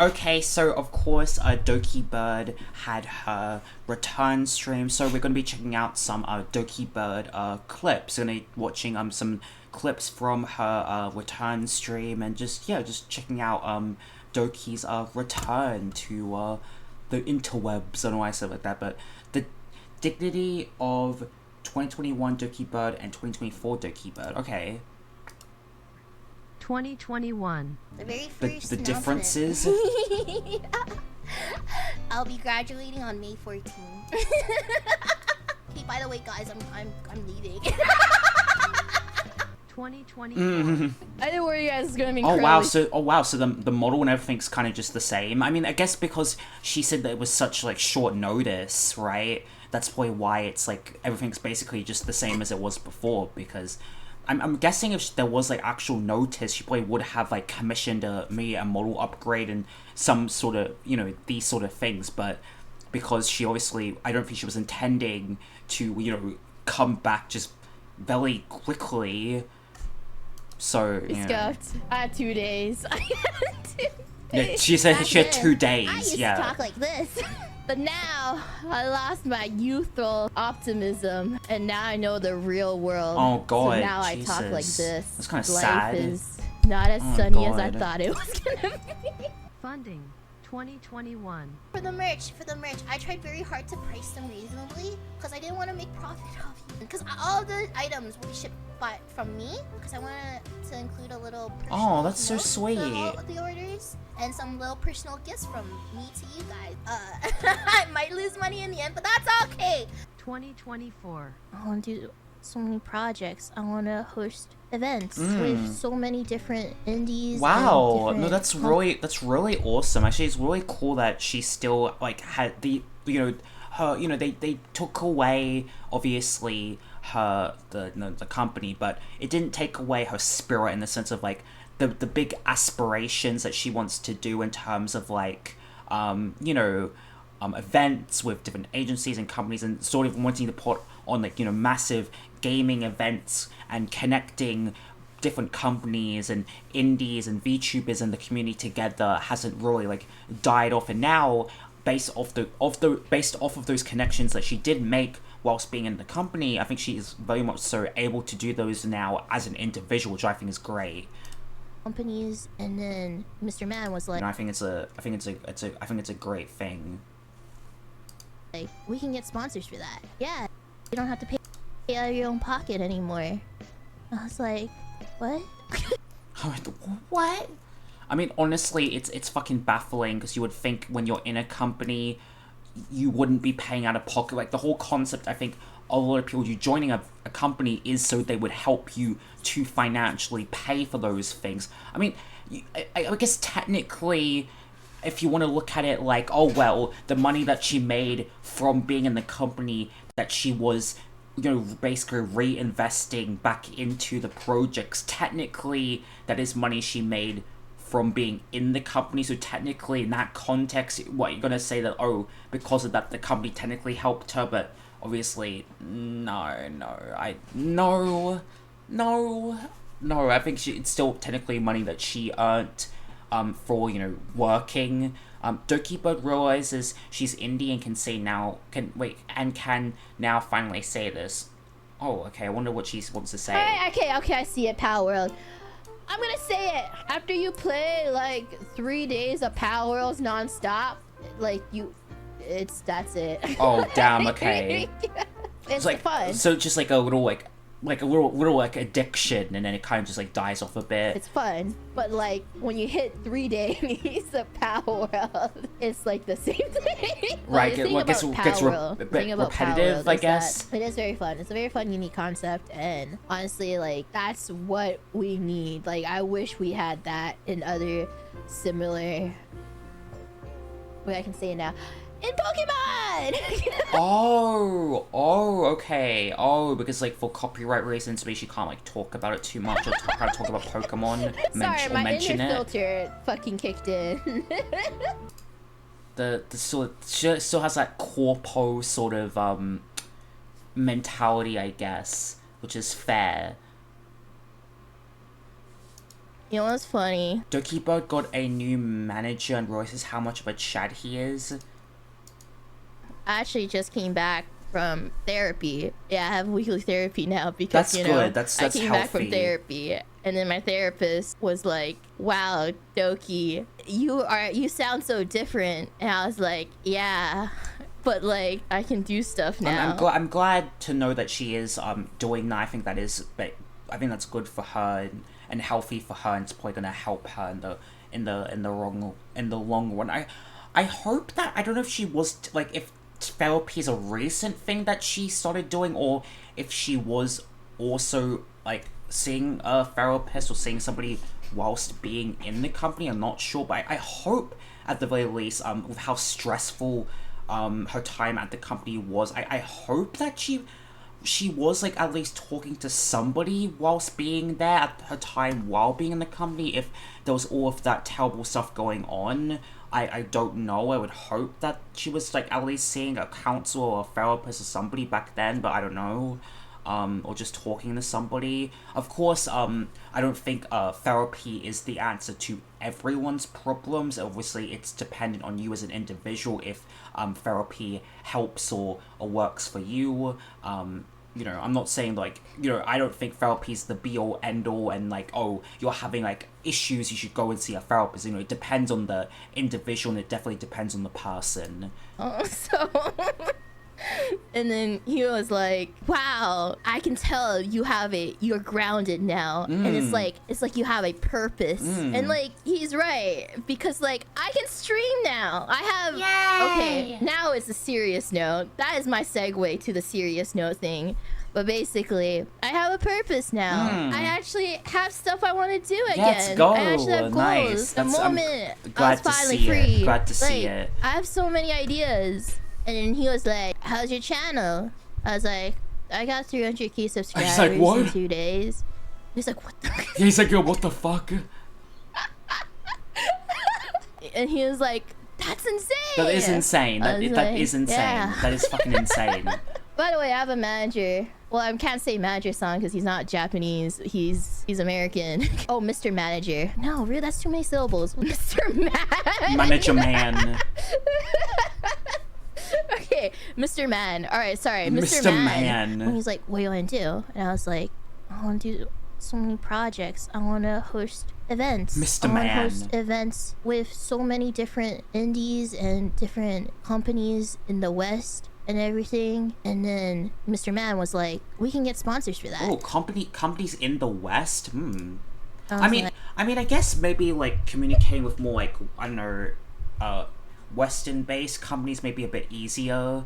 Okay, so of course, Dokibird had her return stream, so we're gonna be checking out some Dokibird clips. We're gonna be watching some clips from her return stream, and just checking out Doki's return to the interwebs. I don't know why I said it like that, but the dignity of 2021 Dokibird and 2024 Dokibird. Okay. 2021. The very The first differences. I'll be graduating on May 14th. Hey, by the way, guys, I'm leaving. 2024. I didn't worry you guys was gonna be Oh incredibly... wow, so the model and everything's kind of just the same. I mean, I guess because she said that it was such like short notice, right? That's probably why it's like everything's basically just the same as it was before, because I'm guessing if there was like actual notice, she probably would have like commissioned me a model upgrade and some sort of, you know, these sort of things. But because she obviously, I don't think she was intending to, you know, come back just very quickly. So, you know. Scout. I had 2 days. I had 2 Yeah, days. she said she had 2 I days, used yeah. to talk like this. But now, I lost my youthful optimism, and now I know the real world. Oh, God, So now Jesus. I talk like this. That's kinda Life sad. is not as Oh, sunny as I God. thought it was gonna be. Funding 2021. For the merch, I tried very hard to price them reasonably because I didn't want to make profit off you. Because all the items will be shipped from me, because I wanted to include a little personal Oh, that's so note sweet. to all of the orders and some little personal gifts from me to you guys. I might lose money in the end, but that's okay. 2024. I want to do so many projects. I want to host events Mm. with so many different indies. Wow, and no, different that's really awesome. Actually, it's really cool that she still like had the, you know, her, you know, they took away obviously the company, but it didn't take away her spirit in the sense of like the big aspirations that she wants to do in terms of like you know, events with different agencies and companies, and sort of wanting to put on like, you know, massive gaming events and connecting different companies and indies and VTubers and the community together hasn't really like died off. And now, based off of those connections that she did make whilst being in the company, I think she is very much so able to do those now as an individual, which I think is great. companies. And then Mr. Man was like, And I think it's a great thing. we can get sponsors for that. Yeah, you don't have to pay out of your own pocket anymore. I was like, what? What? I mean, honestly, it's fucking baffling, because you would think when you're in a company, you wouldn't be paying out of pocket. Like, the whole concept, I think, a lot of people, you joining a company is so they would help you to financially pay for those things. I mean, I guess technically, if you want to look at it like, oh, well, the money that she made from being in the company that she was, you know, basically reinvesting back into the projects, technically that is money she made from being in the company. So technically in that context, what, you're gonna say that, oh, because of that the company technically helped her? But obviously no, I think it's still technically money that she earned for, you know, working. Dokibird realizes she's indie and can now finally say this. Oh, okay, I wonder what she wants to say. Okay, I see it, Power World. I'm gonna say it. After you play like 3 days of Power Worlds non-stop, like that's it. Oh, damn, okay. It's like fun. So just like a little like addiction, and then it kind of just like dies off a bit. It's fun, but like when you hit 3 days of Power World, it's like the same thing. Right, The thing it gets about Power World- a the bit thing about Power repetitive, World I is guess. that it is very fun. It's a very fun, unique concept, and honestly, like that's what we need. Like I wish we had that in other similar. Wait, I can say it now. In Pokemon. Okay. Oh, because like for copyright reasons, maybe she can't like talk about it too much or talk about Pokemon. Sorry, my mention inner it. filter fucking kicked in. The she still has that corpo sort of mentality, I guess, which is fair. You know what's funny? Dokibird got a new manager and realizes how much of a Chad he is. I actually just came back from therapy. Yeah, I have weekly therapy now because That's good. That's I came back from healthy. therapy, and then my therapist was like, "Wow, Doki, you sound so different," and I was like, "Yeah." But like I can do stuff now. I'm glad to know that she is doing that. I think that's good for her and healthy for her, and it's probably gonna help her in the long run. I hope that, I don't know if she was like, if therapy is a recent thing that she started doing, or if she was also like seeing a therapist or seeing somebody whilst being in the company. I'm not sure, but I hope at the very least, with how stressful her time at the company was, I hope that she was like at least talking to somebody whilst being there at her time while being in the company. If there was all of that terrible stuff going on, I don't know. I would hope that she was like at least seeing a counselor or a therapist or somebody back then, but I don't know. Or just talking to somebody. Of course, I don't think therapy is the answer to everyone's problems. Obviously, it's dependent on you as an individual if therapy helps or works for you. You know, I'm not saying like, you know, I don't think therapy is the be all end all, and like, oh, you're having like issues, you should go and see a therapist. You know, it depends on the individual, and it definitely depends on the person. So and then he was like, "Wow, I can tell you're grounded now." And it's like you have a purpose. And like he's right, because like I can stream now. I have Okay, now it's a serious note. That is my segue to the serious note thing. But basically, I have a purpose now. I actually have stuff I want to do again. Let's go. I actually have goals. Nice. The moment I'm I glad was to finally see free. it. Glad to see Like, it. I have so many ideas. And then he was like, "How's your channel?" I was like, "I got 300k subscribers like, what? in 2 days." He's like, "What the?" He's like, yo, what the fuck? And he was like, "That's insane." That is insane. I was That like, is insane. yeah. That is fucking insane. By the way, I have a manager. Well, I can't say manager-san because he's not Japanese. He's American. Oh, Mr. Manager. No, really, that's too many syllables. Mr. Man. Manager man. Okay, Mr. Man. All right, sorry, Mr. Mr. Man. And he's like, "What do you want to do?" And I was like, "I want to do so many projects. I want to host events. Mr. I want to Man. host events with so many different indies and different companies in the West and everything." And then Mr. Man was like, "We can get sponsors for that." Oh, companies in the West? Hmm. I I was mean, like, I guess maybe like communicating with more like, I don't know, Western-based companies may be a bit easier.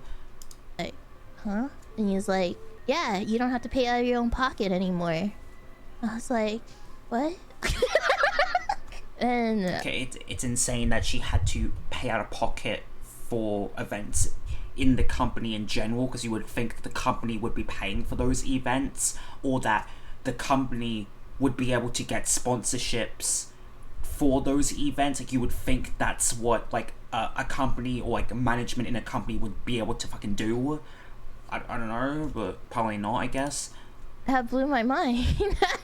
"Huh?" And he was like, "Yeah, you don't have to pay out of your own pocket anymore." I was like, "What?" And Okay, it's insane that she had to pay out of pocket for events in the company in general, because you would think the company would be paying for those events, or that the company would be able to get sponsorships for those events. Like, you would think that's what like a company or like management in a company would be able to fucking do. I don't know, but probably not, I guess. that blew my mind.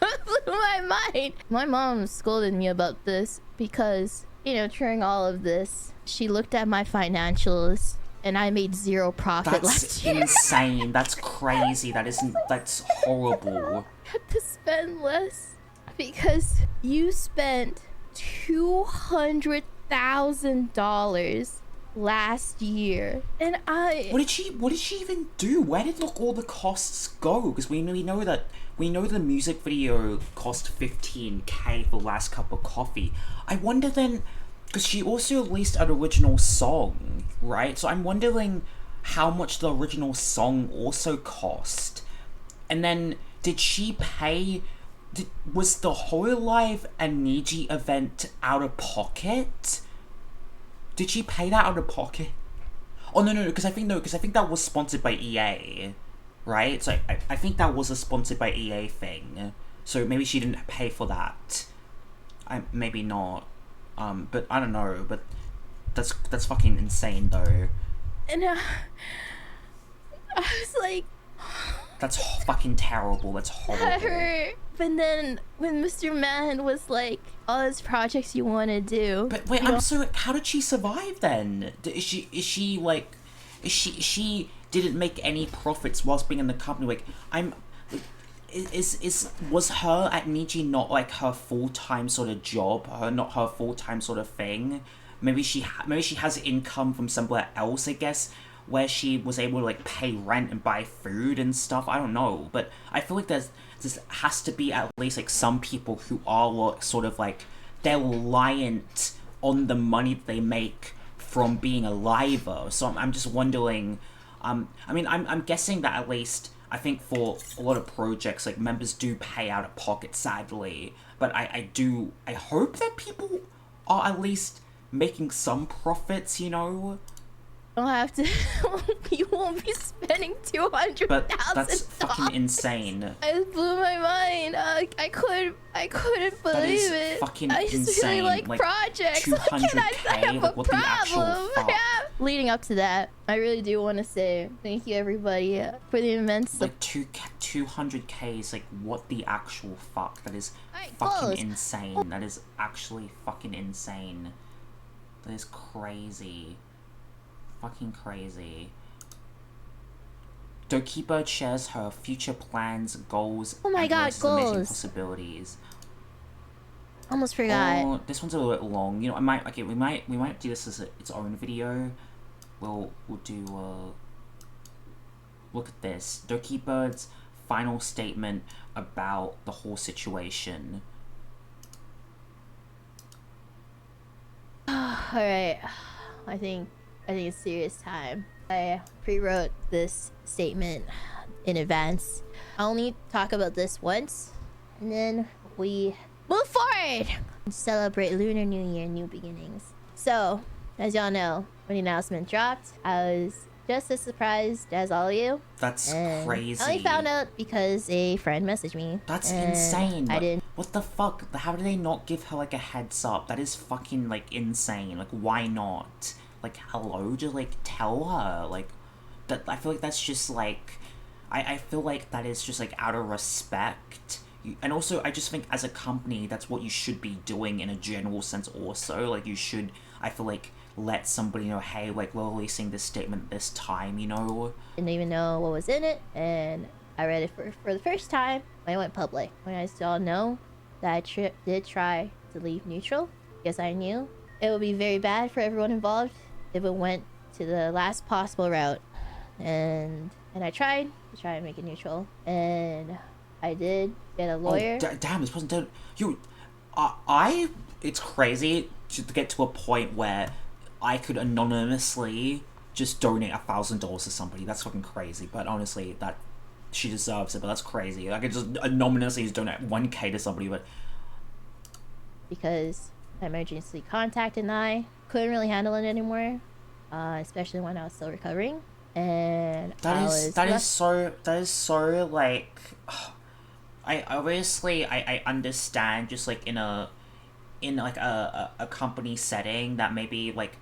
That blew my mind. My mom scolded me about this because, you know, during all of this, she looked at my financials and I made zero profit last That's year. insane. That's crazy. That's horrible. I had to spend less because you spent $200,000 last year, and What did she even do? Where did look all the costs go? Because we know the music video cost 15k for Last Cup of Coffee. I wonder then, because she also released an original song, right? So I'm wondering how much the original song also cost. And then did she pay? Was the Hololive and Niji event out of pocket? Did she pay that out of pocket? Oh no, because I think that was sponsored by EA, right? So I think that was a sponsored by EA thing. So maybe she didn't pay for that. Maybe not. But I don't know. But that's fucking insane though. And I was like, That's fucking terrible. That's That horrible. hurt. But then when Mr. Man was like, all those projects you want to do. But wait, you I'm don't- so. How did she survive then? Is she like? Is she didn't make any profits whilst being in the company? Like, I'm. Was her at Niji not like her full-time sort of job? Not her full-time sort of thing? Maybe she has income from somewhere else, I guess, where she was able to like pay rent and buy food and stuff. I don't know, but I feel like there has to be at least like some people who are like, sort of like they're reliant on the money that they make from being a liver. So I'm just wondering. I mean, I'm guessing that at least. I think for a lot of projects, like, members do pay out of pocket, sadly. But I hope that people are at least making some profits, you know? don't have to. You won't be spending $200,000. But that's fucking insane. It blew my mind. I couldn't believe That is it. fucking I just insane. really like projects. What can I 200K? say? I have a Like, what the actual problem. fuck? Yeah. Leading up to that, I really do want to say thank you everybody for the immense Like 200K is like what the actual fuck? That is Alright, fucking close. insane. That is actually fucking insane. That is crazy. Fucking crazy. Dokibird shares her future plans, goals, Oh my and God, voices amazing goals. possibilities. Almost forgot. Oh, this one's a little bit long. You know, we might do this as its own video. We'll do look at this. Dokibird's final statement about the whole situation. Alright, I think it's serious time. I pre-wrote this statement in advance. I only talk about this once, and then we move forward and celebrate Lunar New Year, new beginnings. So, as y'all know, when the announcement dropped, I was just as surprised as all of you. That's And crazy. I only found out because a friend messaged me. That's and insane. I didn't. What the fuck? How did they not give her like a heads up? That is fucking like insane. Like, why not? Like, hello, just like tell her. Like, that. I feel like that's just like, I feel like that is just like out of respect. And also, I just think as a company, that's what you should be doing in a general sense. Also, like, you should. I feel like let somebody know, hey, like, we're releasing this statement this time, you know? Didn't even know what was in it, and I read it for the first time when I went public. When I still know that I did try to leave neutral, because I knew it would be very bad for everyone involved if it went to the last possible route. And I tried to try and make it neutral, and I did get a lawyer. Oh, damn, this person don't. It's crazy to get to a point where I could anonymously just donate $1,000 to somebody. That's fucking crazy. But honestly, that she deserves it. But that's crazy. I could just anonymously just donate 1K to somebody. But because my emergency contact and I couldn't really handle it anymore, especially when I was still recovering. And that is so like. I obviously I understand just like in a company setting that maybe like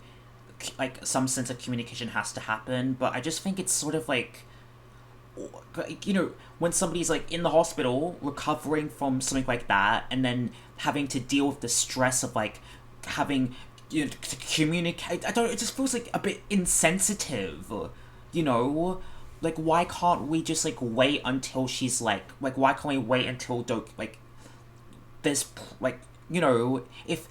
some sense of communication has to happen, but I just think it's sort of like, you know, when somebody's like in the hospital recovering from something like that and then having to deal with the stress of like having, you know, to communicate. It just feels like a bit insensitive, you know? Like, why can't we just like wait until she's like why can't we wait until this, like, you know, if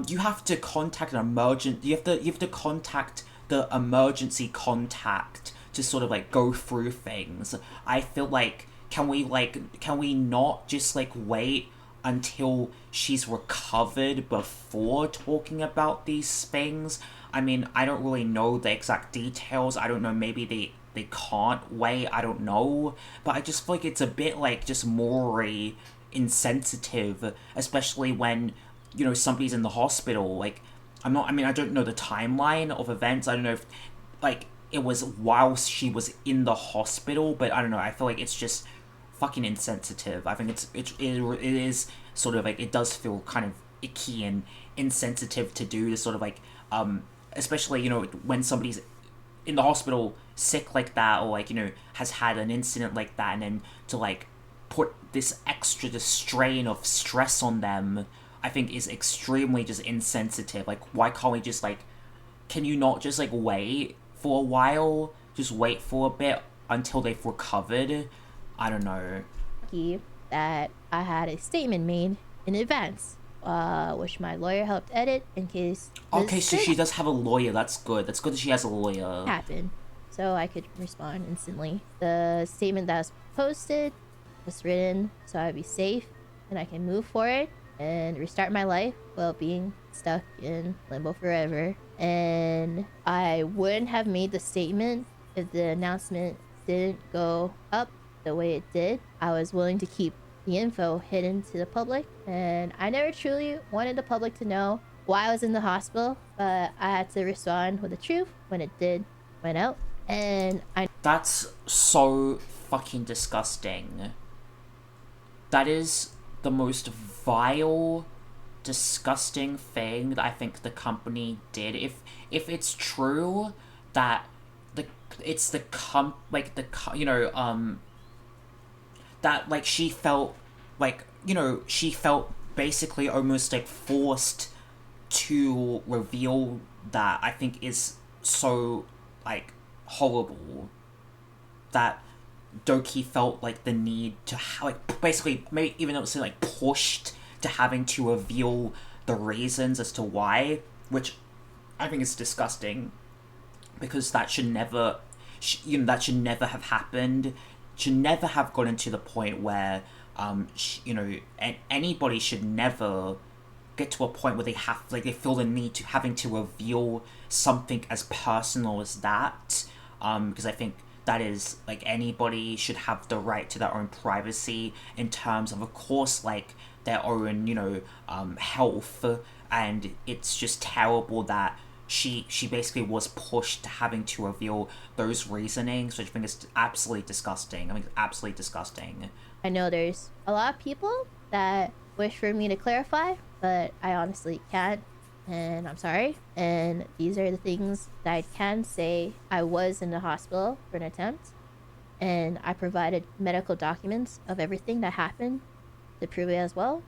you have to contact you have to contact the emergency contact to sort of like go through things. I feel like can we not just like wait until she's recovered before talking about these things? I mean, I don't really know the exact details. I don't know, maybe they can't wait, I don't know, but I just feel like it's a bit like just morally insensitive, especially when, you know, somebody's in the hospital. Like, I don't know the timeline of events. I don't know if like it was whilst she was in the hospital, but I don't know, I feel like it's just fucking insensitive. I think it is sort of like, it does feel kind of icky and insensitive to do this sort of like especially, you know, when somebody's in the hospital sick like that, or like, you know, has had an incident like that, and then to like put this extra just strain of stress on them, I think is extremely just insensitive. Like, why can't we just like, can you not just like wait for a while, just wait for a bit until they've recovered? I don't know. Lucky that I had a statement made in advance, which my lawyer helped edit in case Okay, this so did she does have a lawyer. That's good. That's good that she has a lawyer. happen, so I could respond instantly. The statement that was posted was written so I'd be safe and I can move forward and restart my life while being stuck in limbo forever. And I wouldn't have made the statement if the announcement didn't go up the way it did. I was willing to keep the info hidden to the public, and I never truly wanted the public to know why I was in the hospital, but I had to respond with the truth when it did went out. And I That's so fucking disgusting. That is the most vile, disgusting thing that I think the company did. If it's true that that like she felt like, you know, she felt basically almost like forced to reveal that, I think is so like horrible that Doki felt like the need to basically, maybe even though it's like pushed to having to reveal the reasons as to why, which I think is disgusting, because that should never, that should never have happened. Should never have gotten to the point where, anybody should never get to a point where they feel the need to having to reveal something as personal as that, because I think that is, like, anybody should have the right to their own privacy in terms of course, like, their own, health, and it's just terrible that she basically was pushed to having to reveal those reasonings, which I think is absolutely disgusting. I mean, absolutely disgusting. I know there's a lot of people that wish for me to clarify, but I honestly can't, and I'm sorry. And these are the things that I can say. I was in the hospital for an attempt, and I provided medical documents of everything that happened to prove it, as well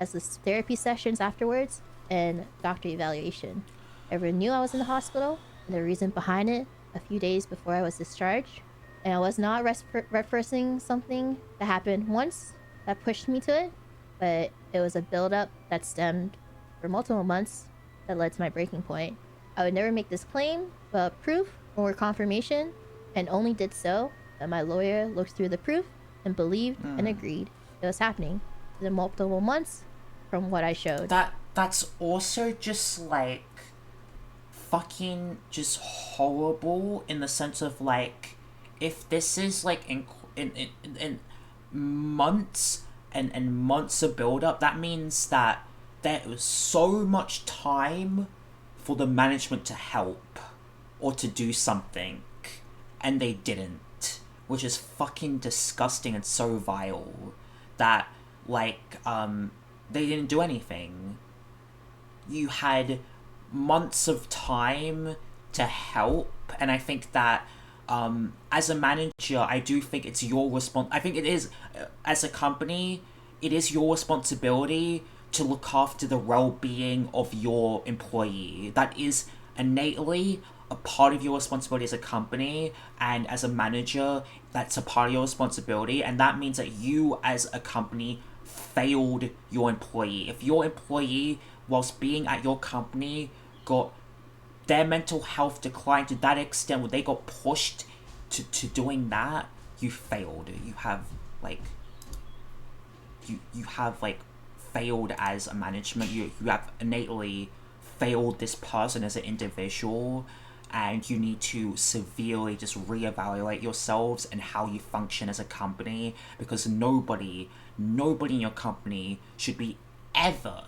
as the therapy sessions afterwards and doctor evaluation. Everyone knew I was in the hospital and the reason behind it a few days before I was discharged. And I was not referencing something that happened once that pushed me to it, but it was a buildup that stemmed for multiple months that led to my breaking point. I would never make this claim, but proof or confirmation, and only did so that my lawyer looked through the proof and believed and agreed it was happening within multiple months from what I showed. That's also just like fucking just horrible, in the sense of like, if this is like in months and months of build up, that means that there was so much time for the management to help or to do something, and they didn't, which is fucking disgusting and so vile that like they didn't do anything. You had months of time to help, and I think that as a manager, I do think it's your I think it is, as a company, it is your responsibility to look after the well-being of your employee. That is innately a part of your responsibility as a company, and as a manager, that's a part of your responsibility, and that means that you as a company failed your employee. If your employee, whilst being at your company, got their mental health declined to that extent where they got pushed to doing that, you failed. You have like you have like failed as a management. You have innately failed this person as an individual, and you need to severely just reevaluate yourselves and how you function as a company, because nobody in your company should be ever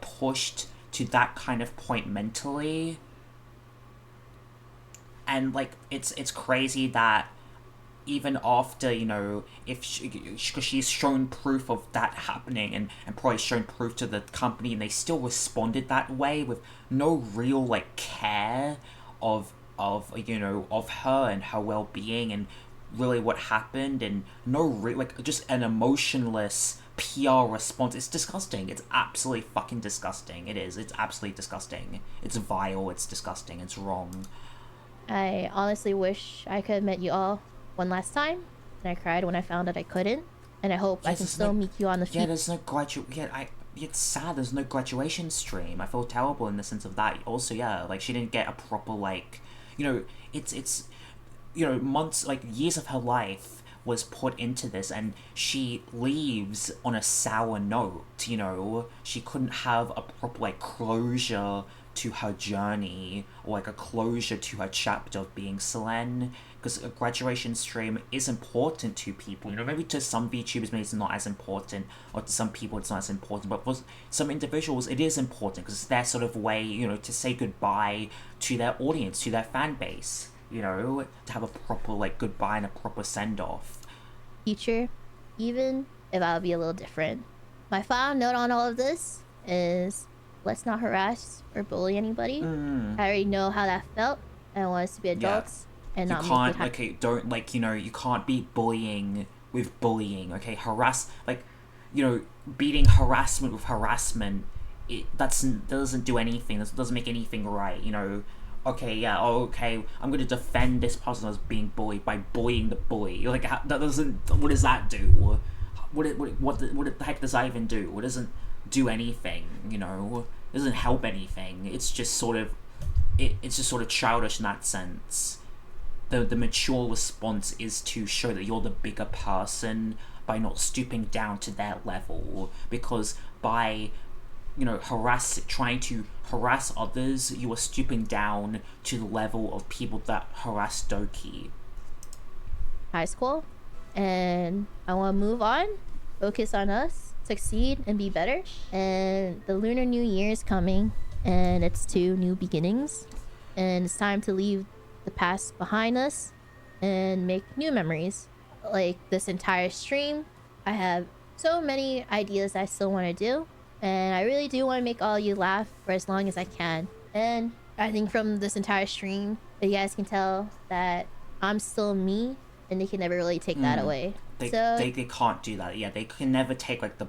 pushed to that kind of point mentally. And like, it's crazy that even after, you know, if because she's shown proof of that happening, and probably shown proof to the company, and they still responded that way with no real like care of you know, of her and her well-being and really what happened, and no like just an emotionless PR response. It's disgusting. It's absolutely fucking disgusting. It is. It's absolutely disgusting. It's vile. It's disgusting. It's wrong. I honestly wish I could have met you all one last time, and I cried when I found out I couldn't. And I hope I can still meet you on the Yeah, there's no it's sad there's no graduation stream. I feel terrible in the sense of that. Also, yeah, like she didn't get a proper like, you know, it's you know, months, like years of her life was put into this, and she leaves on a sour note. You know, she couldn't have a proper like closure to her journey, or like a closure to her chapter of being Selene, because a graduation stream is important to people. You know, maybe to some VTubers maybe it's not as important, or to some people it's not as important, but for some individuals it is important, because it's their sort of way, you know, to say goodbye to their audience, to their fan base, you know, to have a proper like goodbye and a proper send-off. Future, even if I'll be a little different. My final note on all of this is, let's not harass or bully anybody. I already know how that felt. I want us to be adults and You not can't, make it okay, don't, like, you know, you can't beat bullying with bullying, okay? Like, you know, beating harassment with harassment, that doesn't do anything. That doesn't make anything right, you know? Okay, yeah, okay, I'm gonna defend this person as being bullied by bullying the bully. Like, that doesn't, what does that do? What the heck does that even do? It doesn't do anything, you know? It doesn't help anything. It's just sort of, it's just sort of childish in that sense. The mature response is to show that you're the bigger person by not stooping down to their level, because by, you know, trying to harass others, you are stooping down to the level of people that harass Doki. high school, and I want to move on, focus on us, succeed, and be better. And the Lunar New Year is coming, and it's 2 new beginnings, and it's time to leave the past behind us and make new memories. Like this entire stream, I have so many ideas I still want to do, and I really do want to make all you laugh for as long as I can. And I think from this entire stream, you guys can tell that I'm still me, and they can never really take that away. They can't do that. Yeah, they can never take like the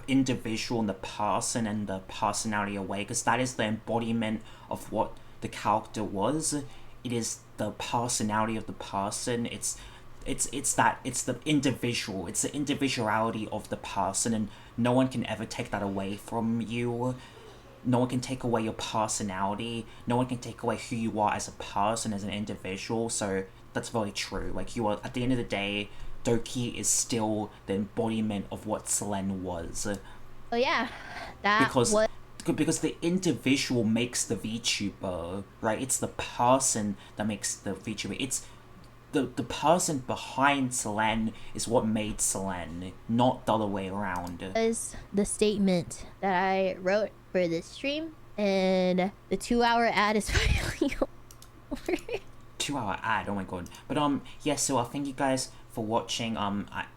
individual and the person and the personality away, because that is the embodiment of what the character was. It is the personality of the person. It's the individual. It's the individuality of the person, and no one can ever take that away from you. No one can take away your personality. No one can take away who you are as a person, as an individual. So that's very true. Like, you are, at the end of the day, Doki is still the embodiment of what Selene was. Oh yeah, Because the individual makes the VTuber, right? It's the person that makes the VTuber. It's the person behind Selene is what made Selene, not the other way around. Was the statement that I wrote for this stream, and the 2-hour ad is finally over. 2-hour ad, oh my god. But yeah, so thank you guys for watching.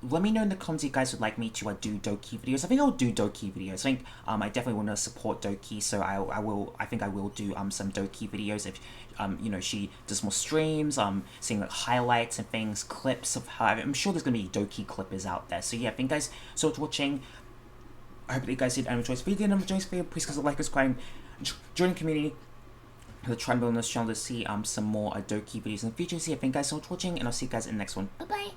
Let me know in the comments if you guys would like me to do Doki videos. I think I'll do Doki videos. I think I definitely want to support Doki, so I think I will do some Doki videos if you know, she does more streams, seeing like highlights and things, clips of her. I'm sure there's gonna be Doki clippers out there. So yeah, thank you guys so much for watching. I hope that you guys did enjoy this video, and enjoy this video, please consider like, subscribe, join the community. I'll try and build on this channel to see some more Doki videos in the future. So yeah, thank you guys so much for watching, and I'll see you guys in the next one. Bye bye.